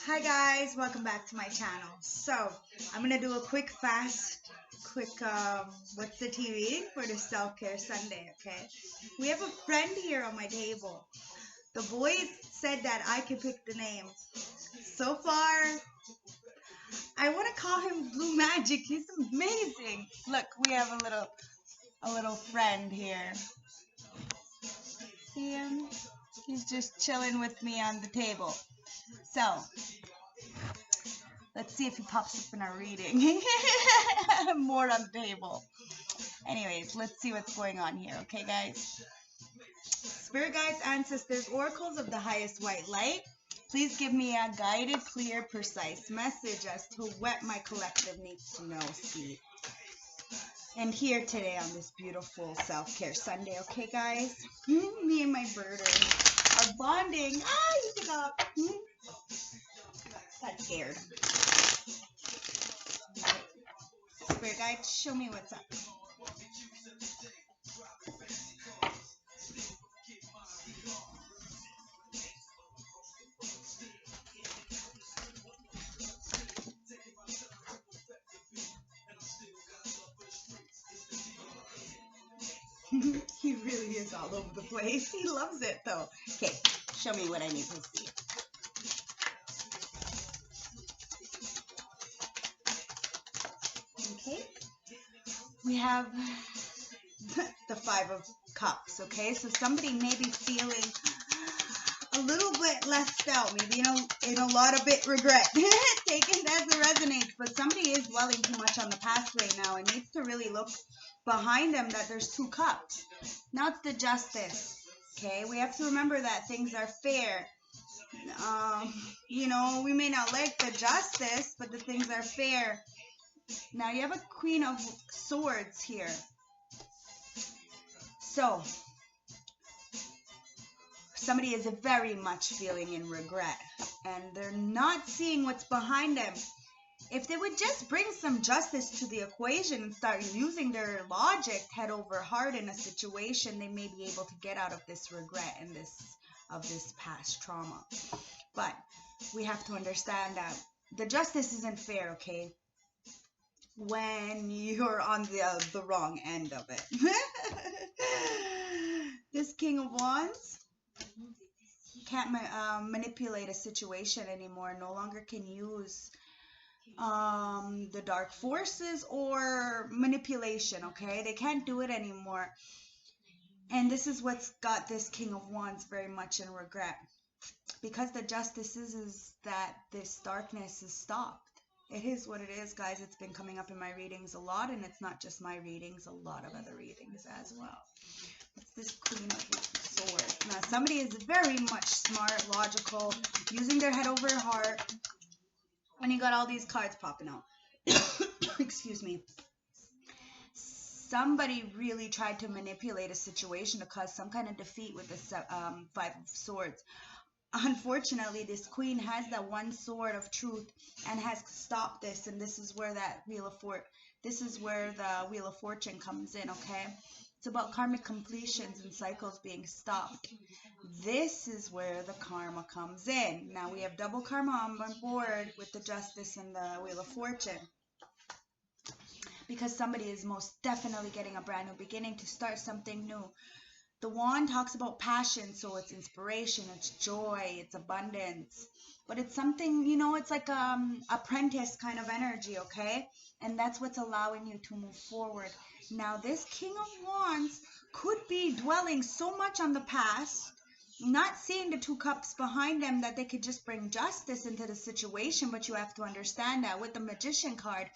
Hi guys, welcome back to my channel. So I'm gonna do a quick what's the TV for the self-care Sunday. Okay, we have a friend here on my table. The boys said that I could pick the name. So far, I want to call him Blue Magic. He's amazing. Look, we have a little friend here. See him? He's just chilling with me on the table. So let's see if he pops up in our reading. More on the table. Anyways, let's see what's going on here, okay, guys? Spirit guides, ancestors, oracles of the highest white light, please give me a guided, clear, precise message as to what my collective needs to know, see, and hear today on this beautiful self-care Sunday, okay, guys? Me and my bird are bonding. You took off. Got scared. Spirit guide, show me what's up. He really is all over the place. He loves it though. Okay, show me what I need to see. Okay, we have the Five of Cups. Okay, so somebody may be feeling a little bit left out, maybe in a lot of regret. Take it as it resonates, but somebody is dwelling too much on the past right now and needs to really look behind them that there's two cups. Now it's the Justice. Okay, we have to remember that things are fair. We may not like the Justice, but the things are fair. Now you have a Queen of Swords here. So somebody is very much feeling in regret and they're not seeing what's behind them. If they would just bring some justice to the equation and start using their logic head over heart in a situation, they may be able to get out of this regret and this past trauma. But we have to understand that the justice isn't fair, okay? When you're on the wrong end of it. This King of Wands can't manipulate a situation anymore, no longer can use the dark forces or manipulation, okay? They can't do it anymore. And this is what's got this King of Wands very much in regret. Because the Justice is that this darkness is stopped. It is what it is, guys. It's been coming up in my readings a lot, and it's not just my readings, a lot of other readings as well. What's this Queen of Swords? Now, somebody is very much smart, logical, using their head over heart. And you got all these cards popping out. Excuse me. Somebody really tried to manipulate a situation to cause some kind of defeat with the Five of Swords. Unfortunately, this queen has that one sword of truth and has stopped this, and this is where the Wheel of Fortune comes in, okay? It's about karmic completions and cycles being stopped. This is where the karma comes in. Now we have double karma on board with the Justice and the Wheel of Fortune. Because somebody is most definitely getting a brand new beginning to start something new. The wand talks about passion, so it's inspiration, it's joy, it's abundance. But it's something, it's like apprentice kind of energy, okay? And that's what's allowing you to move forward. Now, this King of Wands could be dwelling so much on the past, not seeing the two cups behind them that they could just bring justice into the situation. But you have to understand that with the Magician card,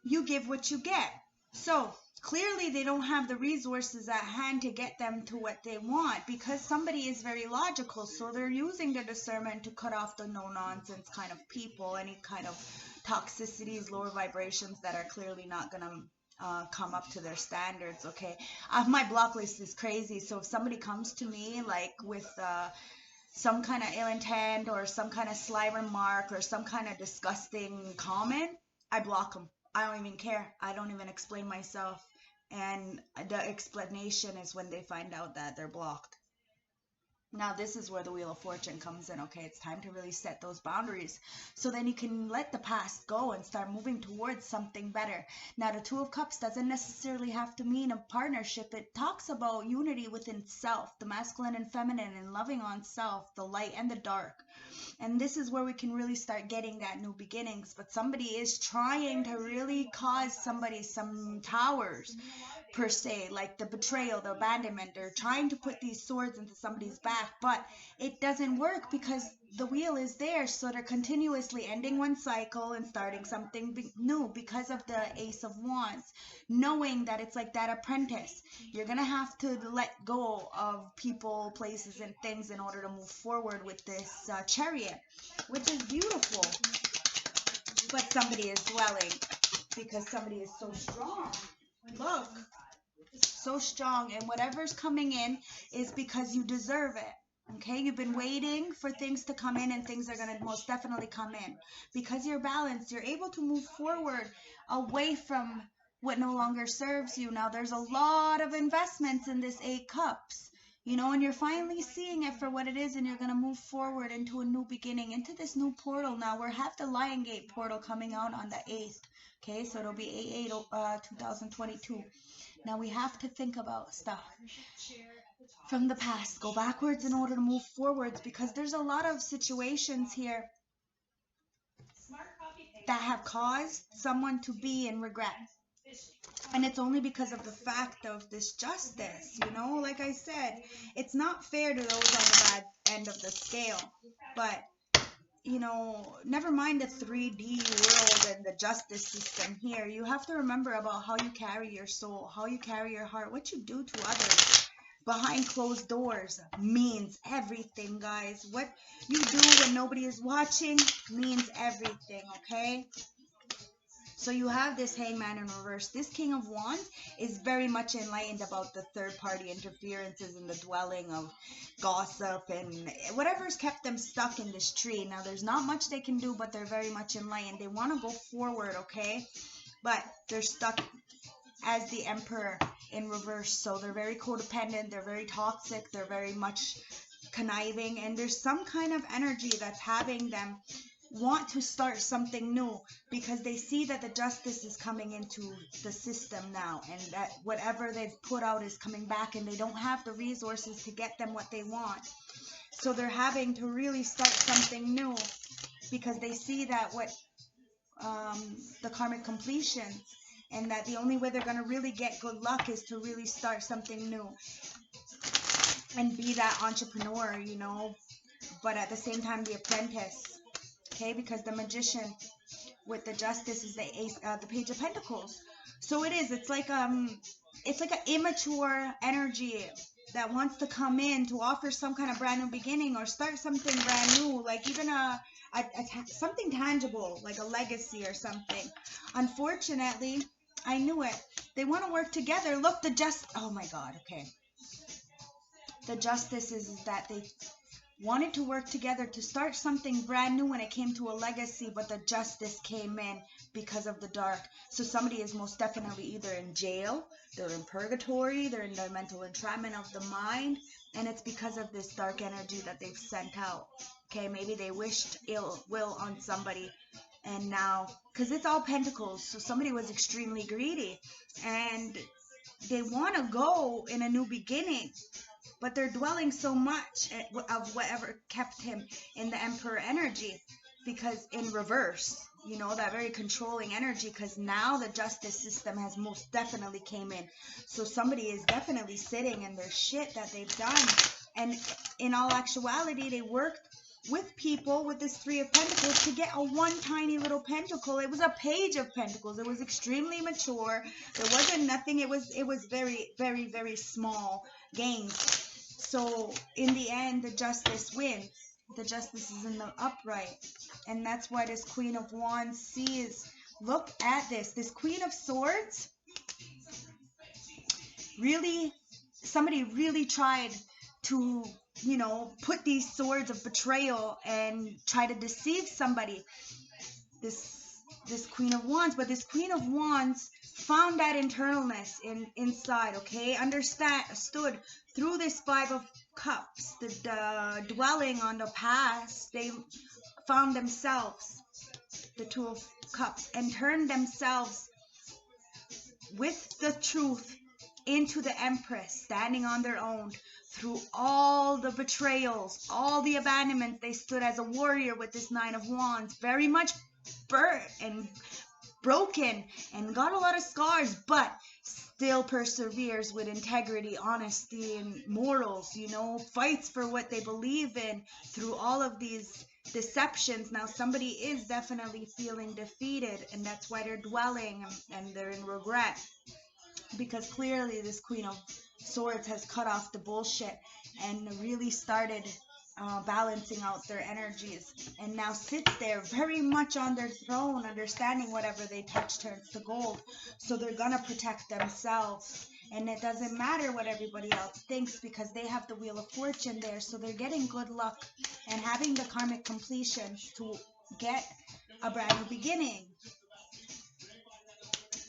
you give what you get. So clearly they don't have the resources at hand to get them to what they want, because somebody is very logical. So they're using their discernment to cut off the no-nonsense kind of people, any kind of toxicities, lower vibrations that are clearly not going to come up to their standards, okay? My block list is crazy. So if somebody comes to me like with some kind of ill intent or some kind of sly remark or some kind of disgusting comment, I block them. I don't even care. I don't even explain myself. And the explanation is when they find out that they're blocked. Now, this is where the Wheel of Fortune comes in, okay? It's time to really set those boundaries. So then you can let the past go and start moving towards something better. Now, the Two of Cups doesn't necessarily have to mean a partnership. It talks about unity within self, the masculine and feminine, and loving on self, the light and the dark. And this is where we can really start getting that new beginnings. But somebody is trying to really cause somebody some towers, per se, like the betrayal, the abandonment. They're trying to put these swords into somebody's back, but it doesn't work because the wheel is there. So they're continuously ending one cycle and starting something new because of the Ace of Wands, knowing that it's like that apprentice. You're gonna have to let go of people, places, and things in order to move forward with this Chariot, which is beautiful. But somebody is dwelling because somebody is so strong. Look, so strong, and whatever's coming in is because you deserve it. Okay, you've been waiting for things to come in, and things are going to most definitely come in because you're balanced. You're able to move forward away from what no longer serves you. Now, there's a lot of investments in this 8 cups, you know, and you're finally seeing it for what it is, and you're going to move forward into a new beginning, into this new portal. Now, we have the Lion Gate portal coming out on the 8th. Okay, so it'll be 8/8/2022. Now we have to think about stuff from the past, go backwards in order to move forwards, because there's a lot of situations here that have caused someone to be in regret. And it's only because of the fact of this justice, you know, like I said, it's not fair to those on the bad end of the scale, but you know, never mind the 3D world and the justice system here. You have to remember about how you carry your soul, how you carry your heart, what you do to others behind closed doors means everything, guys. What you do when nobody is watching means everything, okay? So you have this Hangman in reverse. This King of Wands is very much enlightened about the third-party interferences and the dwelling of gossip and whatever's kept them stuck in this tree. Now, there's not much they can do, but they're very much enlightened. They want to go forward, okay? But they're stuck as the Emperor in reverse. So they're very codependent. They're very toxic. They're very much conniving. And there's some kind of energy that's having them want to start something new because they see that the justice is coming into the system now, and that whatever they've put out is coming back, and they don't have the resources to get them what they want. So they're having to really start something new because they see that what the karmic completions, and that the only way they're going to really get good luck is to really start something new and be that entrepreneur, you know, but at the same time the apprentice. Okay, because the Magician with the Justice is the Page of Pentacles. So it's like an immature energy that wants to come in to offer some kind of brand new beginning or start something brand new, like even something tangible, like a legacy or something. Unfortunately, I knew it. They want to work together. Look, oh my God, okay. The Justice is that they wanted to work together to start something brand new when it came to a legacy, but the justice came in because of the dark. So somebody is most definitely either in jail, they're in purgatory, they're in the mental entrapment of the mind, and it's because of this dark energy that they've sent out. Okay, maybe they wished ill will on somebody, and now, because it's all pentacles, so somebody was extremely greedy, and they want to go in a new beginning, but they're dwelling so much of whatever kept him in the Emperor energy, because in reverse, you know, that very controlling energy, because now the justice system has most definitely came in. So somebody is definitely sitting in their shit that they've done. And in all actuality, they worked with people with this 3 of Pentacles to get a one tiny little pentacle. It was a Page of Pentacles. It was extremely mature. There wasn't nothing. It was very, very, very small gains. So in the end, the justice wins. The justice is in the upright. And that's why this Queen of Wands sees. Look at this. This Queen of Swords, really, somebody really tried to, you know, put these swords of betrayal and try to deceive somebody. This this Queen of Wands, but this Queen of Wands found that internalness inside, okay? Understood through this Five of Cups, the dwelling on the past. They found themselves, the Two of Cups, and turned themselves with the truth into the Empress, standing on their own. Through all the betrayals, all the abandonment, they stood as a warrior with this Nine of Wands, very much burnt and broken and got a lot of scars, but still perseveres with integrity, honesty, and morals, fights for what they believe in through all of these deceptions. Now somebody is definitely feeling defeated, and that's why they're dwelling and they're in regret, because clearly this Queen of Swords has cut off the bullshit and really started balancing out their energies, and now sits there very much on their throne, understanding whatever they touch turns to gold. So they're gonna protect themselves, and it doesn't matter what everybody else thinks, because they have the Wheel of Fortune there. So they're getting good luck and having the karmic completion to get a brand new beginning.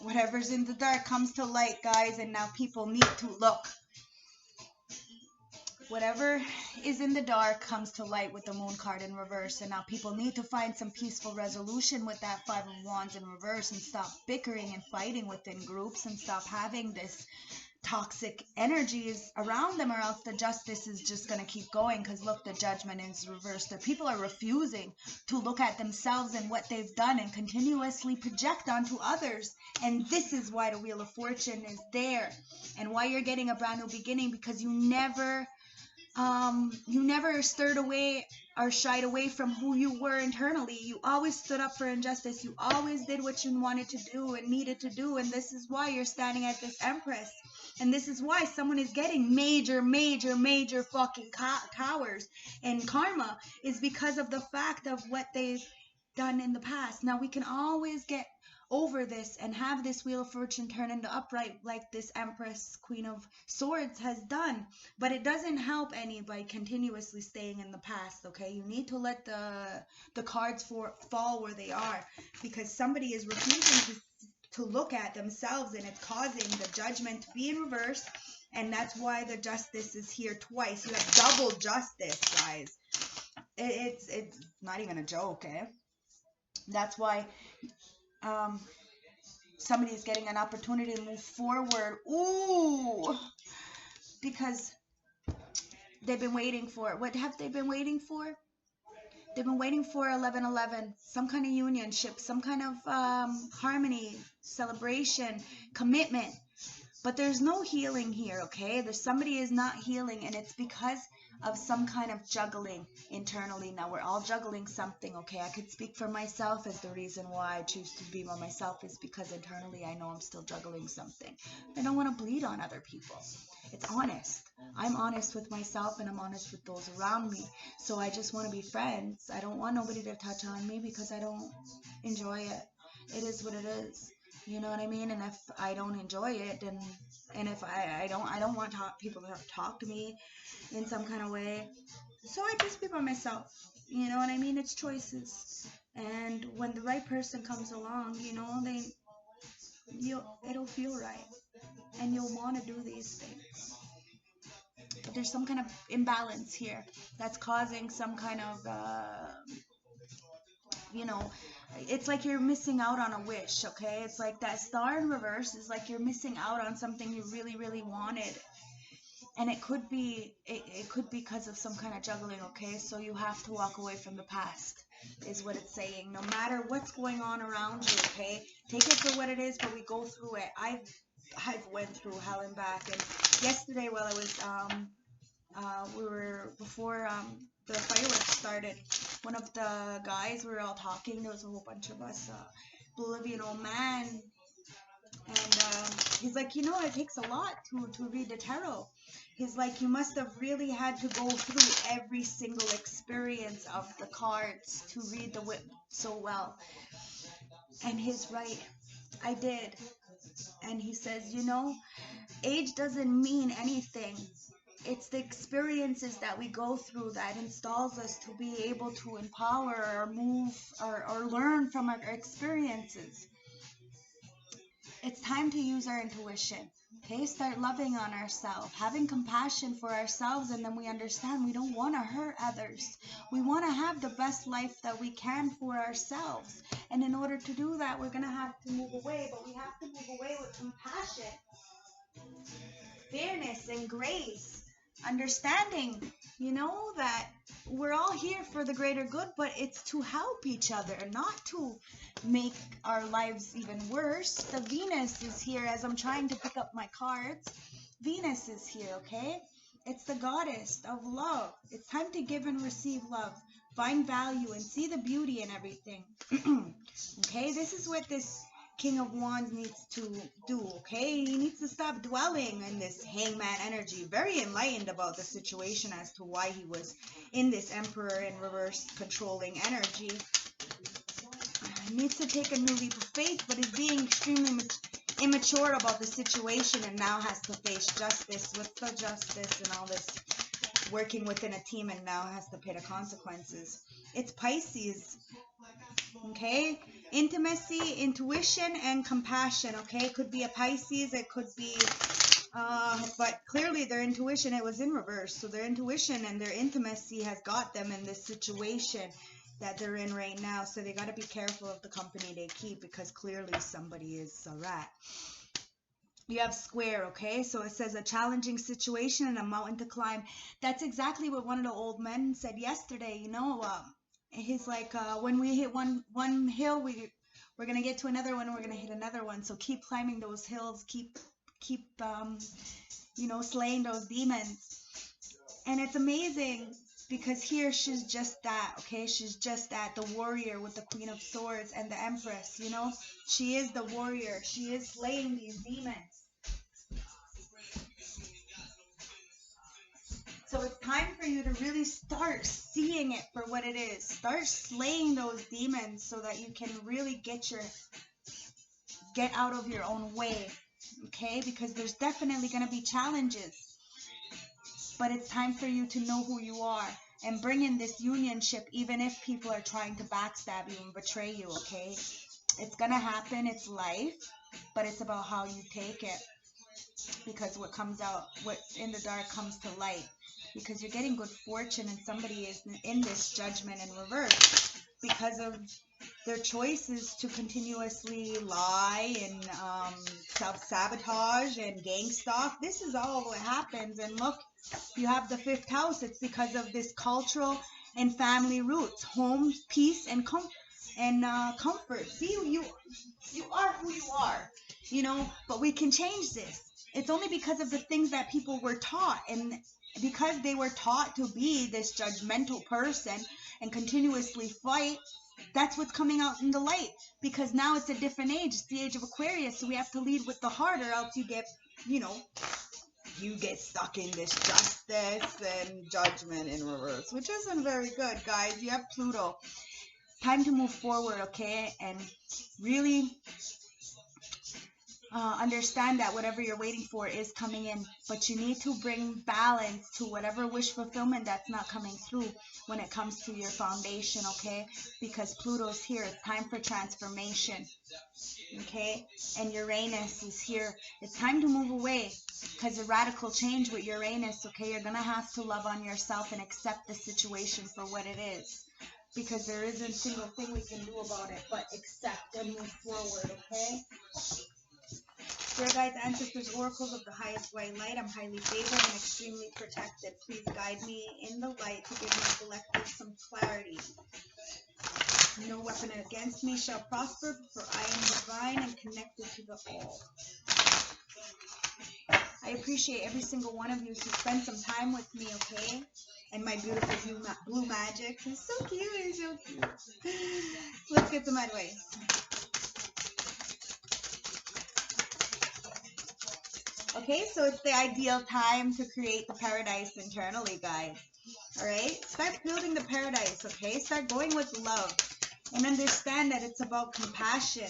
Whatever's in the dark comes to light, guys, and now people need to look. Whatever is in the dark comes to light with the Moon card in reverse, and now people need to find some peaceful resolution with that Five of Wands in reverse, and stop bickering and fighting within groups, and stop having this toxic energies around them, or else the justice is just going to keep going. Because look, the Judgment is reversed. The people are refusing to look at themselves and what they've done, and continuously project onto others. And this is why the Wheel of Fortune is there, and why you're getting a brand new beginning, because you never stirred away or shied away from who you were internally. You always stood up for injustice. You always did what you wanted to do and needed to do, and this is why you're standing at this Empress. And this is why someone is getting major fucking towers and karma, is because of the fact of what they've done in the past. Now we can always get over this and have this Wheel of Fortune turn into upright, like this Empress, Queen of Swords has done. But it doesn't help any by continuously staying in the past, okay? You need to let the cards fall where they are, because somebody is refusing to look at themselves, and it's causing the Judgment to be in reverse. And that's why the Justice is here twice. You have double justice, guys. It's not even a joke, eh? That's why somebody is getting an opportunity to move forward. Ooh, because they've been waiting for it. What have they been waiting for? They've been waiting for 11/11, some kind of unionship, some kind of harmony, celebration, commitment. But there's no healing here, okay? Somebody is not healing, and it's because of some kind of juggling internally. Now, we're all juggling something, okay? I could speak for myself, as the reason why I choose to be by myself is because internally I know I'm still juggling something. I don't want to bleed on other people. It's honest. I'm honest with myself, and I'm honest with those around me. So I just want to be friends. I don't want nobody to touch on me, because I don't enjoy it. It is what it is. You know what I mean? And if I don't enjoy it, then, and if I don't want people to talk to me in some kind of way, so I just be by myself. You know what I mean? It's choices. And when the right person comes along, it'll feel right, and you'll want to do these things. But there's some kind of imbalance here that's causing some kind of it's like you're missing out on a wish, okay? It's like that Star in reverse is like you're missing out on something you really wanted. And it could be because of some kind of juggling, okay? So you have to walk away from the past, is what it's saying. No matter what's going on around you, okay? Take it for what it is, but we go through it. I've went through hell and back. And yesterday, while I was before the fireworks started, one of the guys, we were all talking, there was a whole bunch of us, Bolivian old man, and he's like, it takes a lot to read the tarot. He's like, you must have really had to go through every single experience of the cards to read the whip so well. And he's right, I did. And he says, age doesn't mean anything. it's the experiences that we go through that installs us to be able to empower or move or learn from our experiences. It's time to use our intuition. Okay, start loving on ourselves, having compassion for ourselves, and then we understand we don't want to hurt others. We want to have the best life that we can for ourselves. And in order to do that, we're going to have to move away, but we have to move away with compassion, fairness, and grace. Understanding, that we're all here for the greater good, but it's to help each other, not to make our lives even worse. The Venus is here as I'm trying to pick up my cards. Venus is here, okay? It's the goddess of love. It's time to give and receive love, find value, and see the beauty in everything. Okay, this is what this King of Wands needs to do, okay? He needs to stop dwelling in this hangman energy. Very enlightened about the situation as to why he was in this Emperor in reverse controlling energy. He needs to take a new leap of faith, but is being extremely immature about the situation and now has to face justice. What's the justice and all this working within a team and now has to pay the consequences? It's Pisces. Okay, intimacy, intuition, and compassion. Okay, it could be a Pisces, it could be, but clearly their intuition, it was in reverse. So their intuition and their intimacy has got them in this situation that they're in right now. So they got to be careful of the company they keep, because clearly somebody is a rat. You have square, okay? So it says a challenging situation and a mountain to climb. That's exactly what one of the old men said yesterday, he's like, when we hit one hill, we're gonna get to another one. We're gonna hit another one. So keep climbing those hills. Keep slaying those demons. And it's amazing because here she's just that. Okay, she's just that, the warrior with the Queen of Swords and the Empress. She is the warrior. She is slaying these demons. So it's time for you to really start seeing it for what it is. Start slaying those demons so that you can really get out of your own way, okay? Because there's definitely going to be challenges. But it's time for you to know who you are and bring in this unionship, even if people are trying to backstab you and betray you, okay? It's going to happen. It's life, but it's about how you take it. Because what's in the dark comes to light. Because you're getting good fortune and somebody is in this judgment in reverse because of their choices to continuously lie and self-sabotage and gang stalk. This is all what happens. And look, you have the 5th house. It's because of this cultural and family roots, home, peace, and comfort. See, you are who you are, but we can change this. It's only because of the things that people were taught, and because they were taught to be this judgmental person and continuously fight, that's what's coming out in the light. Because now it's a different age. It's the age of Aquarius, so we have to lead with the heart, or else you get, you get stuck in this justice and judgment in reverse, which isn't very good, guys. You have Pluto. Time to move forward, okay? And really understand that whatever you're waiting for is coming in, but you need to bring balance to whatever wish fulfillment that's not coming through when it comes to your foundation, okay? Because Pluto's here. It's time for transformation, okay? And Uranus is here. It's time to move away because a radical change with Uranus, okay? You're going to have to love on yourself and accept the situation for what it is, because there isn't a single thing we can do about it but accept and move forward, okay? Dear guides, ancestors, oracles of the highest white light, I'm highly favored and extremely protected. Please guide me in the light to give my collective some clarity. No weapon against me shall prosper, for I am divine and connected to the all. I appreciate every single one of you who spend some time with me, okay? And my beautiful blue magic. It's so cute, it's so cute. Let's get some advice. Okay, so it's the ideal time to create the paradise internally, guys. All right, start building the paradise, okay? Start going with love and understand that it's about compassion.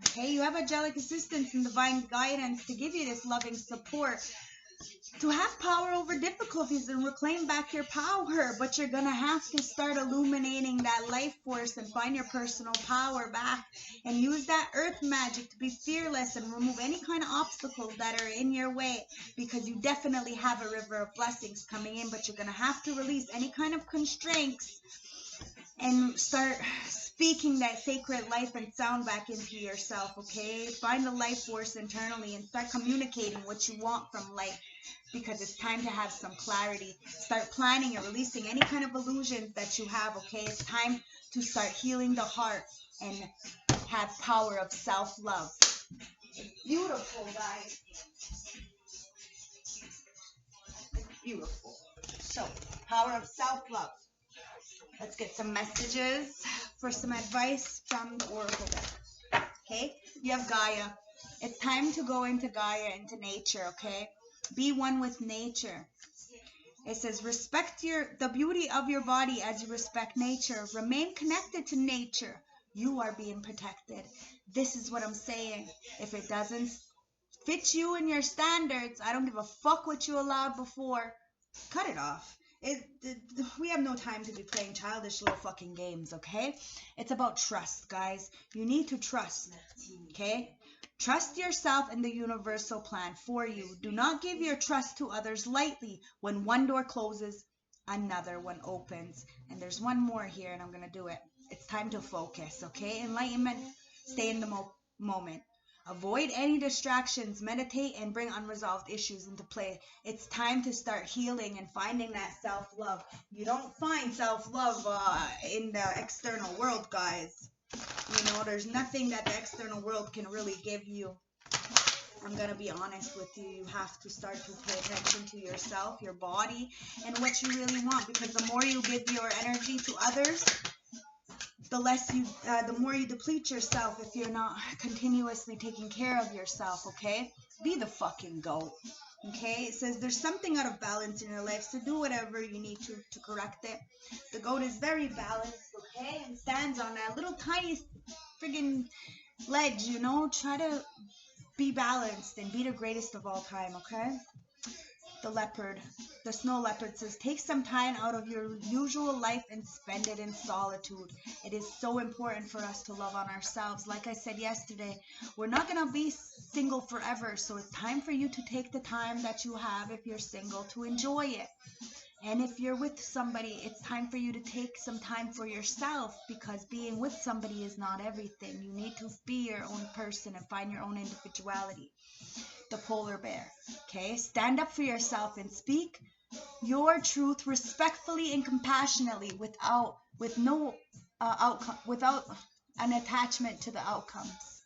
Okay, you have angelic assistance and divine guidance to give you this loving support. to have power over difficulties and reclaim back your power. But you're gonna have to start illuminating that life force and find your personal power back, and use that earth magic to be fearless and remove any kind of obstacles that are in your way, because you definitely have a river of blessings coming in. But you're gonna have to release any kind of constraints and start speaking that sacred life and sound back into yourself. Okay, find the life force internally and start communicating what you want from life, because it's time to have some clarity. Start planning and releasing any kind of illusions that you have. Okay, it's time to start healing the heart and have power of self-love. It's beautiful, guys. It's beautiful. So, power of self-love. Let's get some messages for some advice from the Oracle deck. Okay, you have Gaia. It's time to go into Gaia, into nature. Okay, be one with nature. It says, respect the beauty of your body as you respect nature. Remain connected to nature. You are being protected. This is what I'm saying. If it doesn't fit you and your standards, I don't give a fuck what you allowed before. Cut it off. We have no time to be playing childish little fucking games, okay? It's about trust, guys. You need to trust, okay? Trust yourself and the universal plan for you. Do not give your trust to others lightly. When one door closes, another one opens. And there's one more here, and I'm going to do it. It's time to focus, okay? Enlightenment, stay in the moment. Avoid any distractions, meditate, and bring unresolved issues into play. It's time to start healing and finding that self-love. You don't find self-love in the external world, guys. You know, there's nothing that the external world can really give you. I'm going to be honest with you. You have to start to pay attention to yourself, your body, and what you really want. Because the more you give your energy to others, the more you deplete yourself if you're not continuously taking care of yourself, okay? Be the fucking GOAT, okay? It says there's something out of balance in your life, so do whatever you need to correct it. The GOAT is very balanced, okay? And stands on that little tiny friggin' ledge, you know? Try to be balanced and be the greatest of all time, okay? The leopard, the snow leopard says, take some time out of your usual life and spend it in solitude. It is so important for us to love on ourselves. Like I said yesterday, we're not going to be single forever, so it's time for you to take the time that you have if you're single to enjoy it. And if you're with somebody, it's time for you to take some time for yourself, because being with somebody is not everything. You need to be your own person and find your own individuality. The polar bear, okay? Stand up for yourself and speak your truth respectfully and compassionately without an attachment to the outcomes,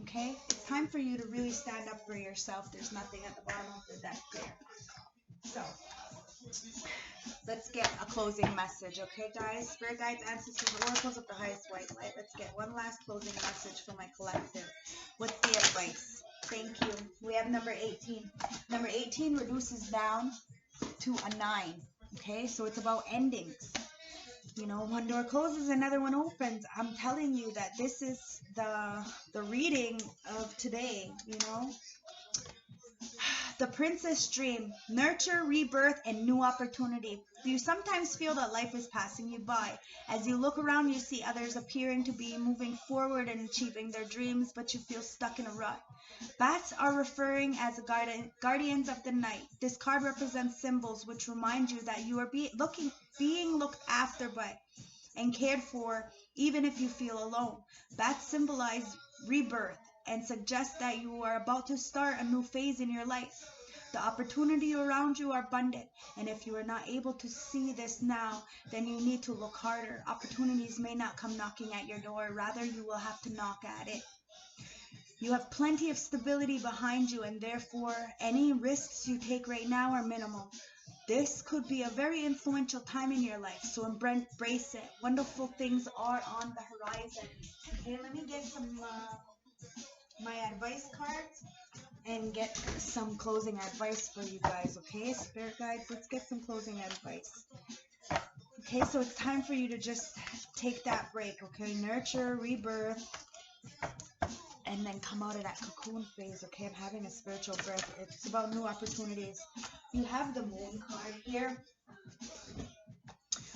okay? It's time for you to really stand up for yourself. There's nothing at the bottom of the deck there. So, let's get a closing message, okay, guys? Spirit guides, ancestors, oracles of the highest white light. Let's get one last closing message for my collective. What's the advice? Thank you. We have number 18. Number 18 reduces down to a 9. Okay, so it's about endings. You know, one door closes, another one opens. I'm telling you that this is the reading of today, you know. The Princess Dream, nurture, rebirth, and new opportunity. You sometimes feel that life is passing you by. As you look around, you see others appearing to be moving forward and achieving their dreams, but you feel stuck in a rut. Bats are referring as guardians of the night. This card represents symbols which remind you that you are being looked after by and cared for, even if you feel alone. Bats symbolize rebirth and suggest that you are about to start a new phase in your life. The opportunity around you are abundant, and if you are not able to see this now, then you need to look harder. Opportunities may not come knocking at your door, rather you will have to knock at it. You have plenty of stability behind you, and therefore any risks you take right now are minimal. This could be a very influential time in your life, so embrace it. Wonderful things are on the horizon. Okay, let me get some my advice cards and get some closing advice for you guys, okay? Spirit guides, let's get some closing advice. Okay, so it's time for you to just take that break, okay? Nurture, rebirth, and then come out of that cocoon phase. Okay, I'm having a spiritual birth. It's about new opportunities. You have the Moon card here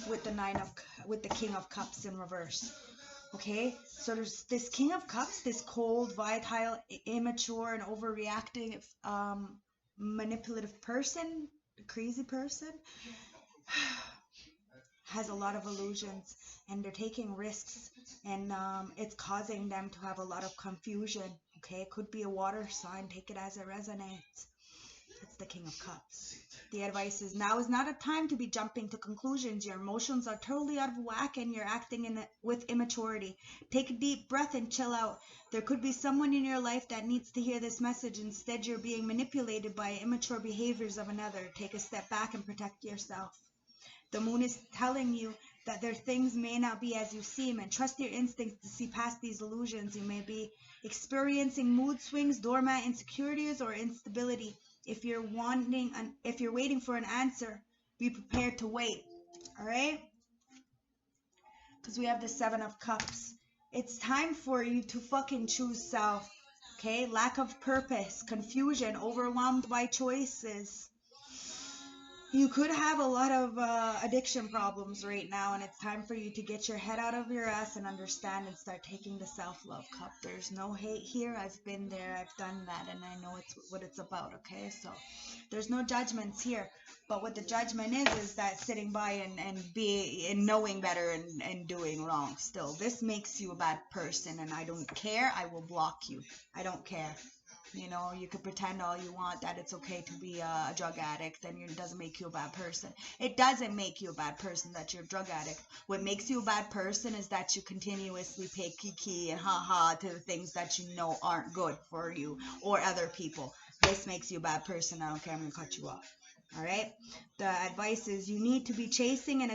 with the King of Cups in reverse. Okay, so there's this King of Cups, this cold, volatile, immature, and overreacting, manipulative person, crazy person, has a lot of illusions, and they're taking risks, and it's causing them to have a lot of confusion. Okay, it could be a water sign. Take it as it resonates. That's the King of Cups. The advice is, now is not a time to be jumping to conclusions. Your emotions are totally out of whack and you're acting with immaturity. Take a deep breath and chill out. There could be someone in your life that needs to hear this message. Instead, you're being manipulated by immature behaviors of another. Take a step back and protect yourself. The Moon is telling you that their things may not be as you seem, and trust your instincts to see past these illusions. You may be experiencing mood swings, doormat insecurities, or instability. If you're waiting for an answer, be prepared to wait. All right? Because we have the Seven of Cups. It's time for you to fucking choose self. Okay? Lack of purpose, confusion, overwhelmed by choices. You could have a lot of addiction problems right now, and it's time for you to get your head out of your ass and understand and start taking the self-love cup. There's no hate here. I've been there. I've done that, and I know what it's about, okay? So there's no judgments here. But what the judgment is that sitting by and knowing better and doing wrong still. This makes you a bad person, and I don't care. I will block you. I don't care. You know, you could pretend all you want that it's okay to be a drug addict, and it doesn't make you a bad person. It doesn't make you a bad person that you're a drug addict. What makes you a bad person is that you continuously pay kiki and ha-ha to the things that you know aren't good for you or other people. This makes you a bad person. I don't care. I'm going to cut you off. All right? The advice is you need to be chasing and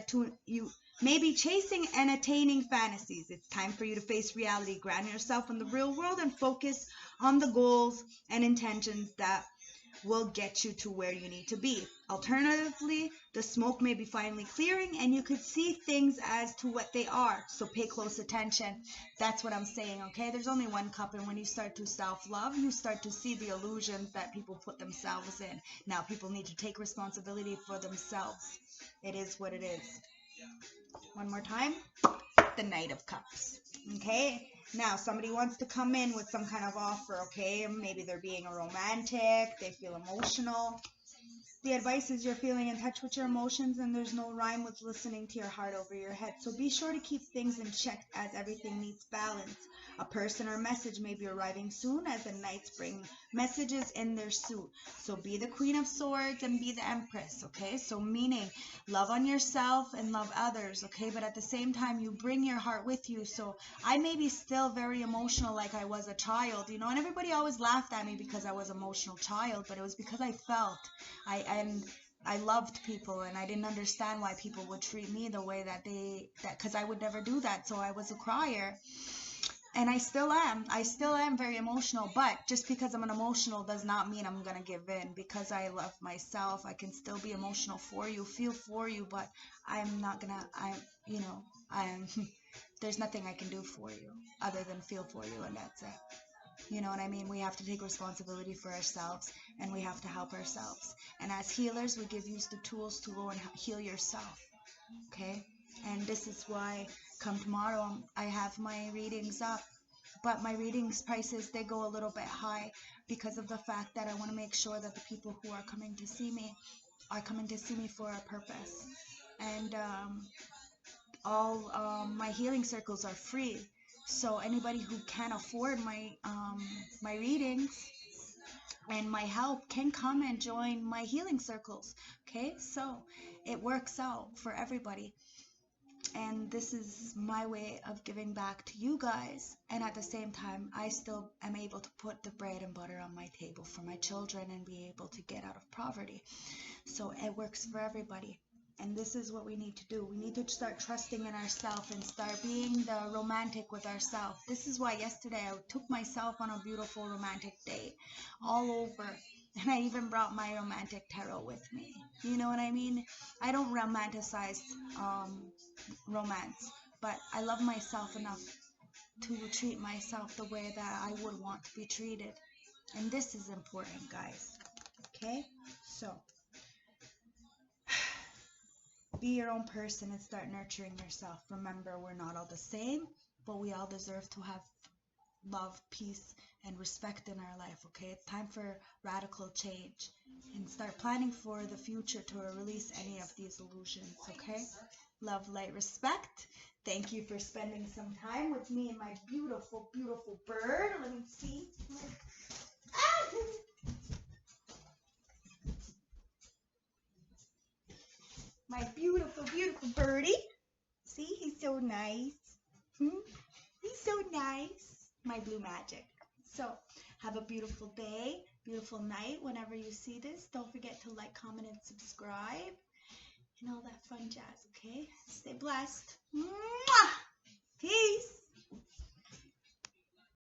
maybe chasing and attaining fantasies. It's time for you to face reality, ground yourself in the real world, and focus on the goals and intentions that will get you to where you need to be. Alternatively, the smoke may be finally clearing and you could see things as to what they are. So pay close attention. That's what I'm saying, okay? There's only one cup, and when you start to self-love, you start to see the illusions that people put themselves in. Now, people need to take responsibility for themselves. It is what it is. One more time, the Knight of Cups. Okay, now somebody wants to come in with some kind of offer. Okay, maybe they're being a romantic, they feel emotional. The advice is you're feeling in touch with your emotions, and there's no rhyme with listening to your heart over your head. So be sure to keep things in check, as everything needs balance. A person or message may be arriving soon, as the Knights bring messages in their suit. So be the Queen of Swords and be the Empress, okay? So meaning love on yourself and love others, okay? But at the same time, you bring your heart with you. So I may be still very emotional like I was a child, you know, and everybody always laughed at me because I was an emotional child, but it was because I felt. I loved people, and I didn't understand why people would treat me the way that because I would never do that. So I was a crier, and I still am very emotional. But just because I'm an emotional does not mean I'm gonna give in. Because I love myself, I can still be emotional for you, feel for you, but I'm not gonna, there's nothing I can do for you other than feel for you, and that's it. You know what I mean? We have to take responsibility for ourselves, and we have to help ourselves. And as healers, we give you the tools to go and heal yourself, okay? And this is why come tomorrow, I have my readings up. But my readings prices, they go a little bit high because of the fact that I want to make sure that the people who are coming to see me are coming to see me for a purpose. And all my healing circles are free. So anybody who can afford my readings and my help can come and join my healing circles. Okay, so it works out for everybody. And this is my way of giving back to you guys. And at the same time, I still am able to put the bread and butter on my table for my children and be able to get out of poverty. So it works for everybody. And this is what we need to do. We need to start trusting in ourselves and start being the romantic with ourselves. This is why yesterday I took myself on a beautiful romantic date all over. And I even brought my romantic tarot with me. You know what I mean? I don't romanticize romance, but I love myself enough to treat myself the way that I would want to be treated. And this is important, guys. Okay? So, be your own person and start nurturing yourself. Remember, we're not all the same, but we all deserve to have love, peace, and respect in our life, okay? It's time for radical change and start planning for the future to release any of these illusions, okay? Love, light, respect. Thank you for spending some time with me and my beautiful, beautiful bird. Let me see. My beautiful, beautiful birdie. See, he's so nice. He's so nice. My blue magic. So, have a beautiful day, beautiful night. Whenever you see this, don't forget to like, comment, and subscribe. And all that fun jazz, okay? Stay blessed. Mwah! Peace.